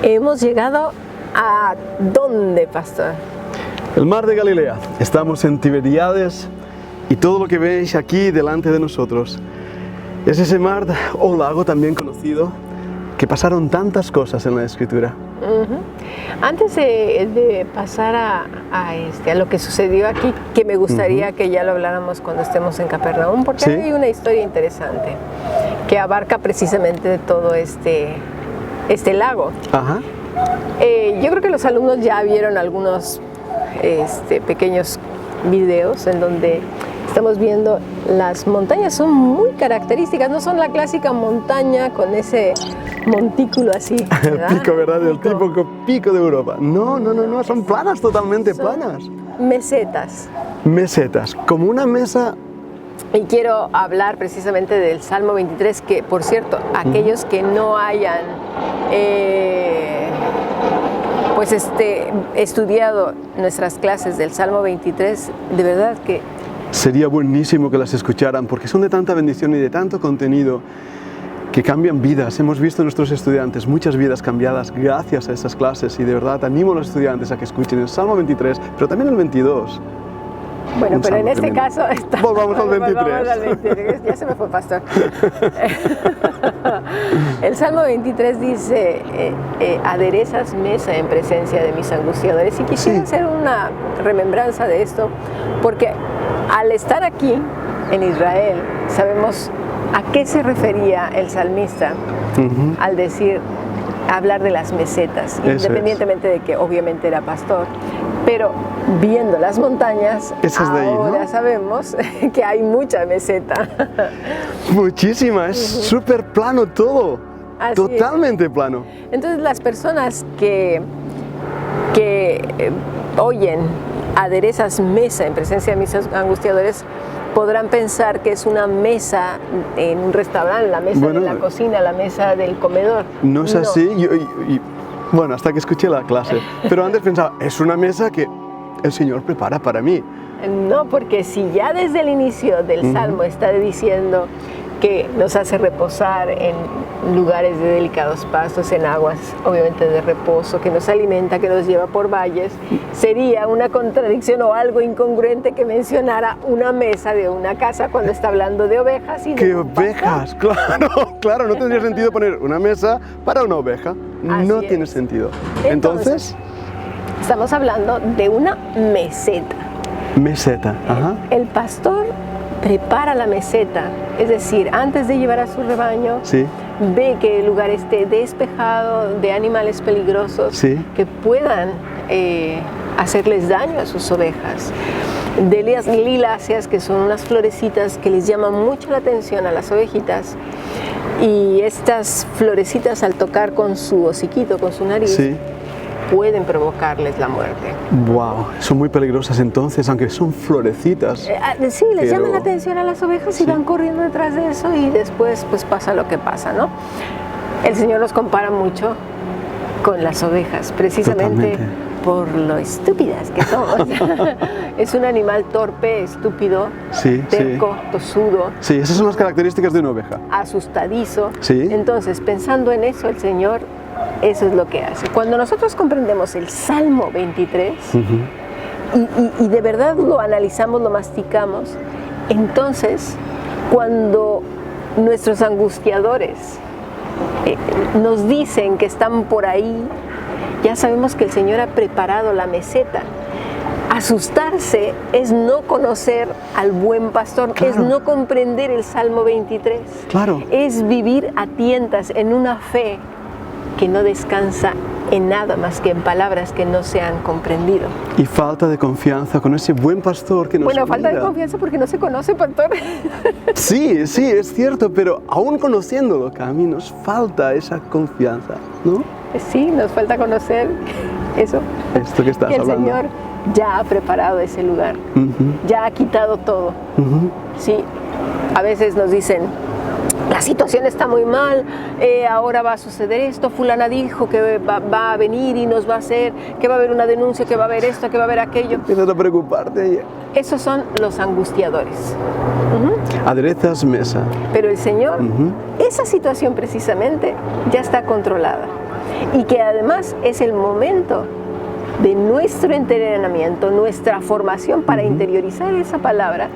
Hemos llegado a ¿dónde, pastor? El mar de Galilea. Estamos en Tiberíades y todo lo que veis aquí delante de nosotros es ese mar o lago también conocido que pasaron tantas cosas en la Escritura. Antes de pasar a lo que sucedió aquí, que me gustaría que ya lo habláramos cuando estemos en Capernaum, porque Sí. hay una historia interesante que abarca precisamente todo este lago. Ajá. Yo creo que los alumnos ya vieron algunos pequeños videos en donde estamos viendo las montañas. Son muy características, no son la clásica montaña con ese montículo así, ¿verdad? El pico, ¿verdad? El Pico. típico pico de Europa. No, son planas, totalmente planas. Mesetas. Mesetas, como una mesa. Y quiero hablar precisamente del Salmo 23, que por cierto, aquellos que no hayan estudiado nuestras clases del Salmo 23, de verdad que Sería buenísimo que las escucharan porque son de tanta bendición y de tanto contenido que cambian vidas. Hemos visto en nuestros estudiantes muchas vidas cambiadas gracias a esas clases y de verdad animo a los estudiantes a que escuchen el Salmo 23, pero también el 22. bueno, Un pero en salmo este tremendo. caso Volvamos al 23. Vamos al 23. Ya se me fue, pastor. El Salmo 23 dice, aderezas mesa en presencia de mis angustiadores. Y quisiera Sí. hacer una remembranza de esto, porque al estar aquí en Israel, sabemos a qué se refería el salmista al decir, hablar de las mesetas, Eso independientemente de que obviamente era pastor. Pero viendo las montañas, Esas de ahí, ¿no? ahora sabemos que hay mucha meseta. Muchísima, es súper plano todo. Así Totalmente plano. Entonces las personas que oyen aderezas mesa en presencia de mis angustiadores podrán pensar que es una mesa en un restaurante, la mesa Bueno, de la cocina, la mesa del comedor. No es así. Bueno, hasta que escuché la clase. Pero antes pensaba, es una mesa que el Señor prepara para mí. No, porque si ya desde el inicio del Salmo está diciendo que nos hace reposar en lugares de delicados pastos, en aguas obviamente de reposo, que nos alimenta, que nos lleva por valles, sería una contradicción o algo incongruente que mencionara una mesa de una casa cuando está hablando de ovejas y de ¿Qué un pastor. ovejas? Claro, no tendría sentido poner una mesa para una oveja. Así No es. tiene sentido. Entonces, estamos hablando de una meseta. Meseta. Ajá. El pastor prepara la meseta, es decir, antes de llevar a su rebaño, Sí. ve que el lugar esté despejado de animales peligrosos Sí. que puedan hacerles daño a sus ovejas. De liláceas, que son unas florecitas que les llaman mucho la atención a las ovejitas, y estas florecitas al tocar con su hociquito, con su nariz, Sí. pueden provocarles la muerte. Wow, son muy peligrosas entonces, aunque son florecitas. Sí, les Pero- llaman la atención a las ovejas y Sí. van corriendo detrás de eso y después pues pasa lo que pasa, ¿no? El Señor los compara mucho con las ovejas, precisamente Totalmente. por lo estúpidas que somos. Es un animal torpe, estúpido, Sí, terco, tosudo, Sí, esas son las características de una oveja. asustadizo. Sí. Entonces, pensando en eso, el Señor, eso es lo que hace. Cuando nosotros comprendemos el Salmo 23, y de verdad lo analizamos, lo masticamos, entonces cuando nuestros angustiadores nos dicen que están por ahí, ya sabemos que el Señor ha preparado la meseta. Asustarse es no conocer al buen pastor, Claro. es no comprender el Salmo 23, Claro. es vivir a tientas en una fe que no descansa en nada más que en palabras que no se han comprendido. Y falta de confianza con ese buen pastor que nos Bueno, falta de cuida. confianza porque no se conoce, pastor. Sí, es cierto, pero aún conociéndolo, a mí nos falta esa confianza, ¿no? Sí, nos falta conocer eso, Esto que estás que el hablando. Señor ya ha preparado ese lugar, ya ha quitado todo. Sí, a veces nos dicen, la situación está muy mal, ahora va a suceder esto, fulana dijo que va a venir y nos va a hacer, que va a haber una denuncia, que va a haber esto, que va a haber aquello. Empiezas a preocuparte. Esos son los angustiadores. Aderezas mesa. Pero el Señor, esa situación precisamente ya está controlada. Y que además es el momento de nuestro entrenamiento, nuestra formación para interiorizar esa palabra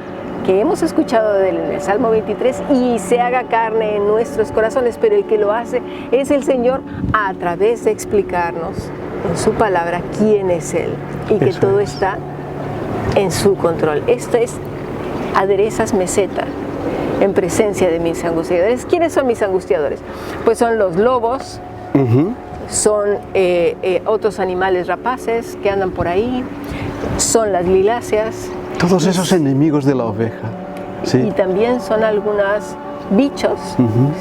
que hemos escuchado en el Salmo 23 y se haga carne en nuestros corazones, pero el que lo hace es el Señor a través de explicarnos en su palabra quién es Él y que todo está en su control. Esto es aderezas meseta en presencia de mis angustiadores. ¿Quiénes son mis angustiadores? Pues son los lobos, son otros animales rapaces que andan por ahí, son las liláceas. Todos esos enemigos de la oveja. Sí. Y también son algunos bichos,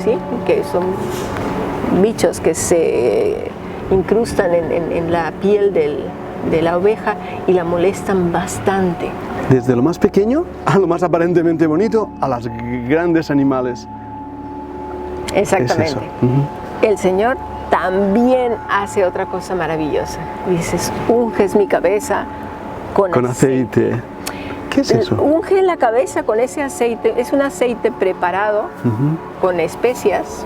¿sí? Que son bichos que se incrustan en la piel de la oveja y la molestan bastante. Desde lo más pequeño a lo más aparentemente bonito, a los grandes animales. Exactamente. Es eso. El Señor también hace otra cosa maravillosa. Dices, unges mi cabeza con aceite. ¿Qué es eso? Unge la cabeza con ese aceite. Es un aceite preparado con especias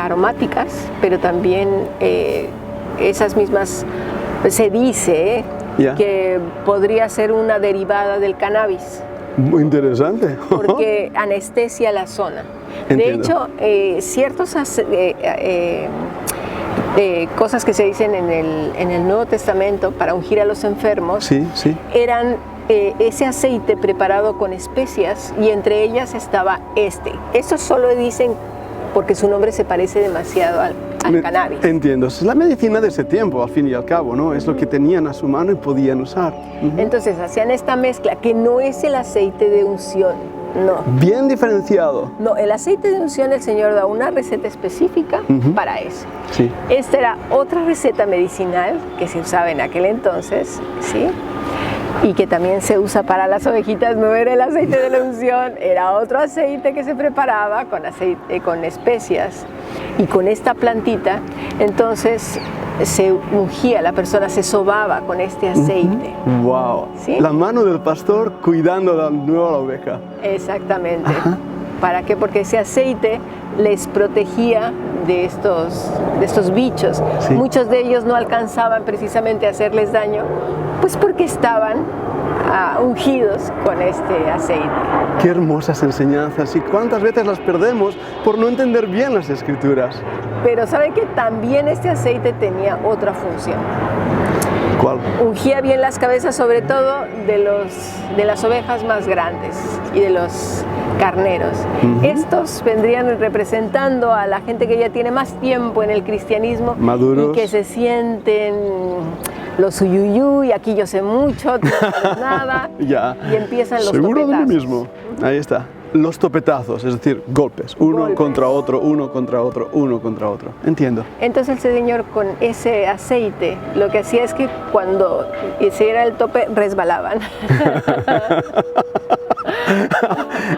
aromáticas, pero también esas mismas, se dice que podría ser una derivada del cannabis. Muy interesante. Porque anestesia la zona. Entiendo. De hecho, ciertos cosas que se dicen en el Nuevo Testamento para ungir a los enfermos eran ese aceite preparado con especias y entre ellas estaba este. Eso solo dicen porque su nombre se parece demasiado al cannabis. Entiendo. Es la medicina de ese tiempo, al fin y al cabo, ¿no? Es lo que tenían a su mano y podían usar. Entonces hacían esta mezcla que no es el aceite de unción, no. Bien diferenciado. No, el aceite de unción el Señor da una receta específica para eso. Sí. Esta era otra receta medicinal que se usaba en aquel entonces, ¿sí? Y que también se usa para las ovejitas. No era el aceite de la unción, era otro aceite que se preparaba con especias y con esta plantita. Entonces se ungía, la persona se sobaba con este aceite. ¡Wow! ¿Sí? La mano del pastor cuidando de nuevo a la oveja. Exactamente. ¿Para qué? Porque ese aceite les protegía de estos bichos. Sí. Muchos de ellos no alcanzaban precisamente a hacerles daño, pues porque estaban ungidos con este aceite. Qué hermosas enseñanzas y cuántas veces las perdemos por no entender bien las Escrituras. Pero ¿saben que también este aceite tenía otra función? ¿Cuál? Ungía bien las cabezas, sobre todo de las ovejas más grandes y de los carneros. Estos vendrían representando a la gente que ya tiene más tiempo en el cristianismo, maduros, y que se sienten los uyuyuy, aquí yo sé mucho, tú no sabes nada, y empiezan los seguro topetazos. de mí mismo. Ahí está. Los topetazos, es decir, golpes. Uno contra otro, uno contra otro, uno contra otro. Entiendo. Entonces el Señor con ese aceite lo que hacía es que cuando se era el tope resbalaban.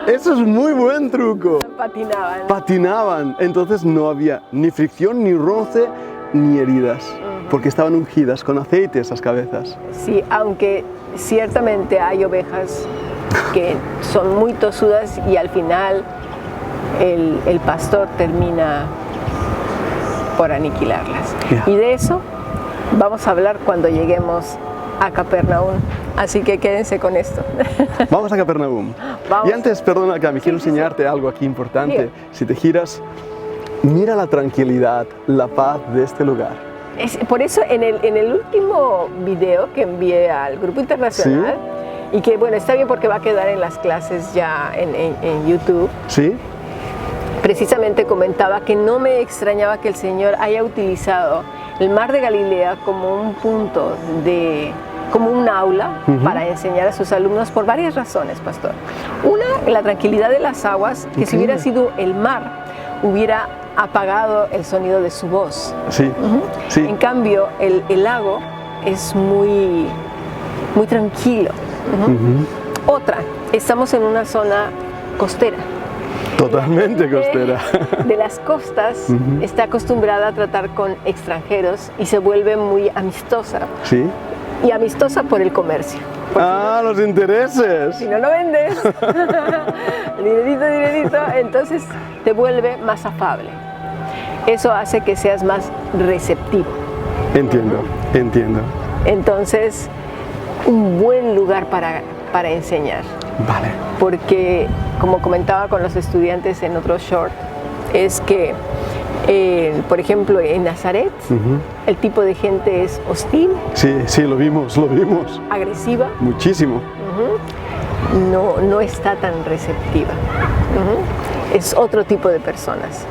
Eso es muy buen truco. Patinaban. Patinaban. Entonces no había ni fricción, ni roce, ni heridas. Porque estaban ungidas con aceite esas cabezas. Sí, aunque ciertamente hay ovejas que son muy tosudas y al final el pastor termina por aniquilarlas. Y de eso vamos a hablar cuando lleguemos a Capernaum. Así que quédense con esto. Vamos a Capernaum. Vamos. Y antes, perdona, Cami, quiero enseñarte algo aquí importante. Bien. Si te giras, mira la tranquilidad, la paz de este lugar. Por eso en el último video que envié al grupo internacional, y que bueno, está bien porque va a quedar en las clases ya en YouTube, ¿Sí? precisamente comentaba que no me extrañaba que el Señor haya utilizado el mar de Galilea como un punto como un aula para enseñar a sus alumnos por varias razones, pastor. Una, la tranquilidad de las aguas, que si hubiera sido el mar, hubiera apagado el sonido de su voz. Sí, sí. En cambio, el lago es muy tranquilo. Otra, estamos en una zona costera. Totalmente costera. De las costas está acostumbrada a tratar con extranjeros y se vuelve muy amistosa. ¿Sí? Y amistosa por el comercio. Los intereses. Si no lo vendes, dinerito, entonces te vuelve más afable. Eso hace que seas más receptivo. Entiendo. Entonces, un buen lugar para enseñar. Vale. Porque, como comentaba con los estudiantes en otro short, es que, por ejemplo, en Nazaret, el tipo de gente es hostil. Sí, lo vimos. Agresiva. Muchísimo. No está tan receptiva. Es otro tipo de personas.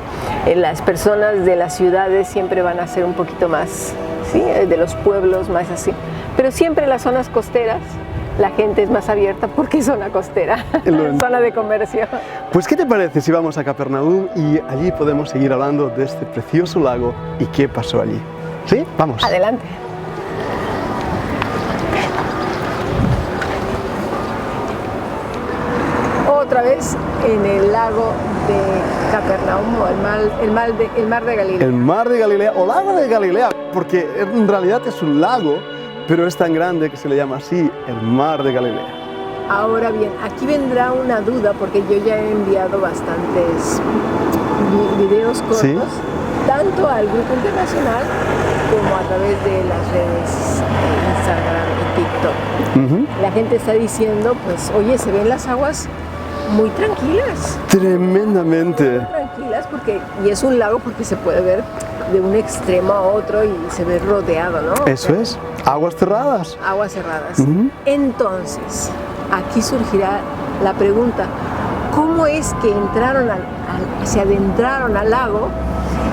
Las personas de las ciudades siempre van a ser un poquito más, ¿sí? De los pueblos más así. Pero siempre en las zonas costeras la gente es más abierta porque es zona costera, zona de comercio. Pues, ¿qué te parece si vamos a Capernaum y allí podemos seguir hablando de este precioso lago y qué pasó allí? ¿Sí? Vamos. Adelante. Otra vez en el lago de Capernaum, o el mar de Galilea. El mar de Galilea, o lago de Galilea, porque en realidad es un lago, pero es tan grande que se le llama así, el mar de Galilea. Ahora bien, aquí vendrá una duda, porque yo ya he enviado bastantes videos cortos, ¿sí? Tanto al grupo internacional como a través de las redes Instagram y TikTok. La gente está diciendo, pues, oye, se ven las aguas muy tranquilas. Tremendamente. Muy tranquilas, y es un lago porque se puede ver de un extremo a otro y se ve rodeado, ¿no? Eso es, aguas cerradas. Aguas cerradas. Entonces, aquí surgirá la pregunta, ¿cómo es que se adentraron al lago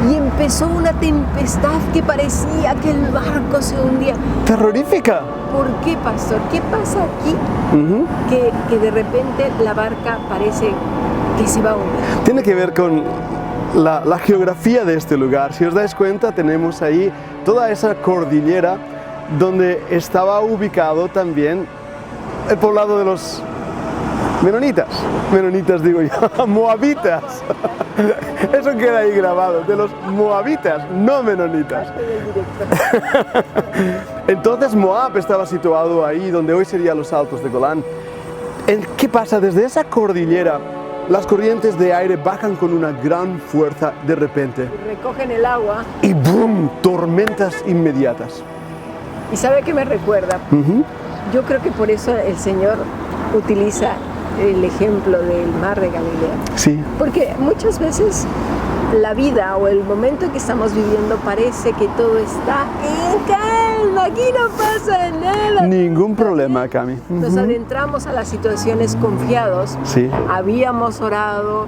y empezó una tempestad que parecía que el barco se hundía? ¡Terrorífica! ¿Por qué, pastor? ¿Qué pasa aquí que de repente la barca parece que se va a hundir? Tiene que ver con la geografía de este lugar. Si os dais cuenta, tenemos ahí toda esa cordillera donde estaba ubicado también el poblado de los menonitas digo yo, moabitas. Eso queda ahí grabado, de los moabitas, no menonitas. Entonces Moab estaba situado ahí, donde hoy serían los Altos de Golán. ¿Qué pasa? Desde esa cordillera, las corrientes de aire bajan con una gran fuerza de repente. Y recogen el agua. Y ¡boom! Tormentas inmediatas. ¿Y sabe qué me recuerda? Yo creo que por eso el Señor utiliza el ejemplo del mar de Galilea. Sí. Porque muchas veces la vida o el momento en que estamos viviendo parece que todo está en calma, aquí no pasa nada. Ningún problema, Cami. Nos adentramos a las situaciones confiados. Sí. Habíamos orado,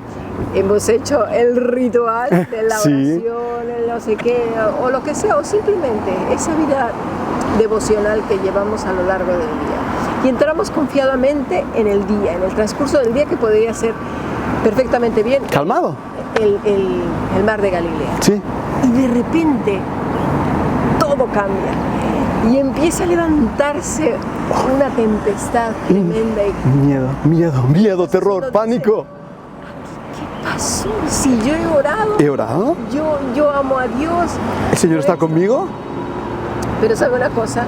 hemos hecho el ritual de la oración, el no sé qué, o lo que sea, o simplemente esa vida devocional que llevamos a lo largo del día. Y entramos confiadamente en el día, en el transcurso del día que podría ser perfectamente bien. Calmado. El mar de Galilea. Sí. Y de repente todo cambia y empieza a levantarse una tempestad tremenda. Miedo, terror, pánico. ¿Qué pasó? Si yo he orado. ¿He orado? Yo amo a Dios. ¿El Señor está conmigo? Pero ¿sabe una cosa?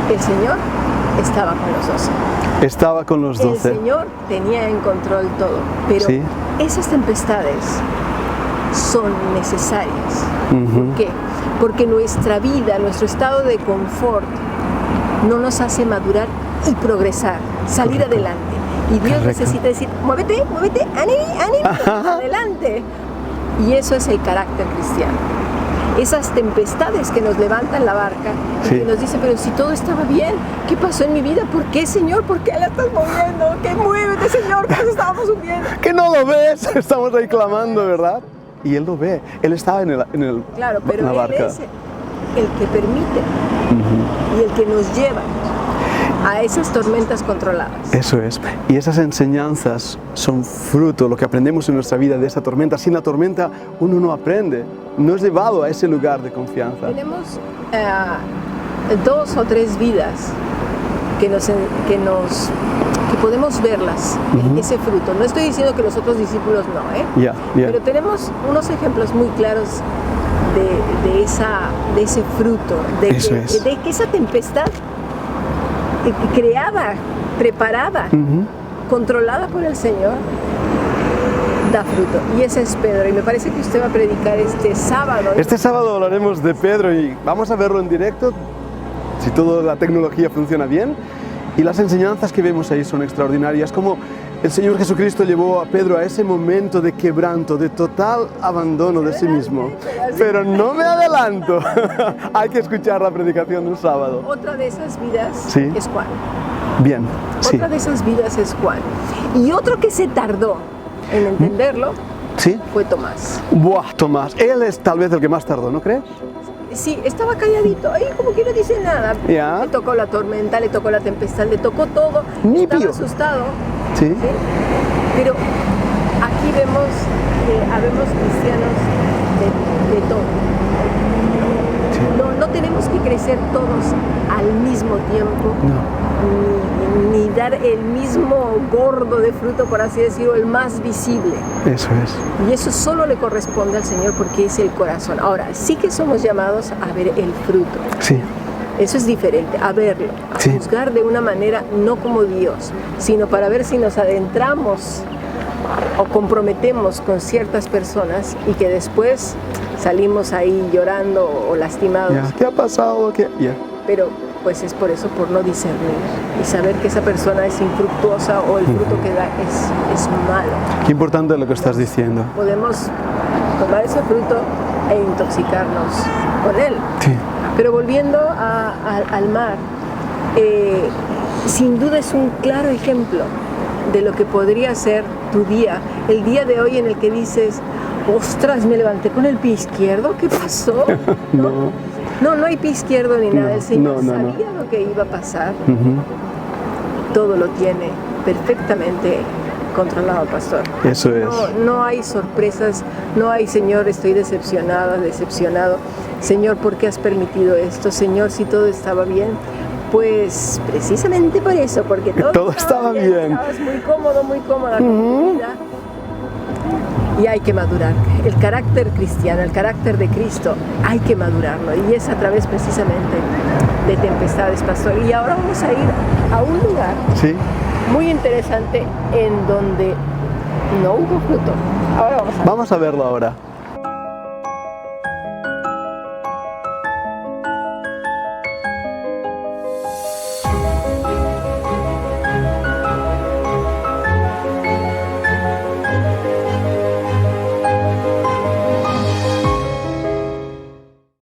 El Señor estaba con los 12. Estaba con los 12. El Señor tenía en control todo, pero esas tempestades son necesarias. ¿Por qué? Porque nuestra vida, nuestro estado de confort no nos hace madurar y progresar, salir adelante. Y Dios necesita decir, muévete, ánimo, adelante. Y eso es el carácter cristiano. Esas tempestades que nos levantan la barca y que nos dicen, pero si todo estaba bien, ¿qué pasó en mi vida? ¿Por qué, Señor? ¿Por qué la estás moviendo? ¿Qué muévete, Señor? ¿Qué nos estábamos hundiendo? ¿Que no lo ves? Estamos ahí clamando, ¿verdad? Y Él lo ve. Él estaba en la claro, pero la barca. Él es el que permite y el que nos lleva a esas tormentas controladas. Eso es. Y esas enseñanzas son fruto, lo que aprendemos en nuestra vida de esa tormenta. Sin la tormenta uno no aprende, no es llevado a ese lugar de confianza. Tenemos 2 o 3 vidas que podemos verlas, ese fruto. No estoy diciendo que los otros discípulos no, pero tenemos unos ejemplos muy claros de ese fruto, de que esa tempestad creada, preparada, controlada por el Señor, da fruto. Y ese es Pedro. Y me parece que usted va a predicar este sábado. Este sábado hablaremos de Pedro y vamos a verlo en directo, si toda la tecnología funciona bien. Y las enseñanzas que vemos ahí son extraordinarias, como el Señor Jesucristo llevó a Pedro a ese momento de quebranto, de total abandono de sí mismo. Pero no me adelanto, hay que escuchar la predicación del sábado. Otra de esas vidas es Juan. Bien, Otra de esas vidas es Juan. Y otro que se tardó en entenderlo fue Tomás. Buah, Tomás, él es tal vez el que más tardó, ¿no crees? Sí, estaba calladito, ahí como que no dice nada. Le tocó la tormenta, le tocó la tempestad, le tocó todo. Estaba asustado. Sí. Pero aquí habemos cristianos de todo. No tenemos que crecer todos al mismo tiempo, ni dar el mismo gordo de fruto, por así decirlo, el más visible. Eso es. Y eso solo le corresponde al Señor porque es el corazón. Ahora, sí que somos llamados a ver el fruto. Sí. Eso es diferente, a verlo, a juzgar de una manera no como Dios, sino para ver si nos adentramos o comprometemos con ciertas personas y que después salimos ahí llorando o lastimados. ¿Qué ha pasado? Pero pues es por eso, por no discernir y saber que esa persona es infructuosa o el fruto que da es malo. Qué importante lo que estás diciendo. Podemos tomar ese fruto e intoxicarnos con él. Sí. Pero volviendo al mar, sin duda es un claro ejemplo de lo que podría ser tu día, el día de hoy en el que dices, ostras, me levanté con el pie izquierdo, ¿qué pasó? No hay pie izquierdo ni nada, el Señor sabía lo que iba a pasar, todo lo tiene perfectamente controlado, pastor. Eso es. No hay sorpresas, no hay, Señor, estoy decepcionado. Señor, ¿por qué has permitido esto? Señor, si todo estaba bien. Pues precisamente por eso, porque todo estaba bien. Estabas muy cómoda con tu vida. Y hay que madurar. El carácter cristiano, el carácter de Cristo, hay que madurarlo. Y es a través precisamente de tempestades, pastor. Y ahora vamos a ir a un lugar muy interesante en donde no hubo fruto. Ahora vamos a verlo ahora.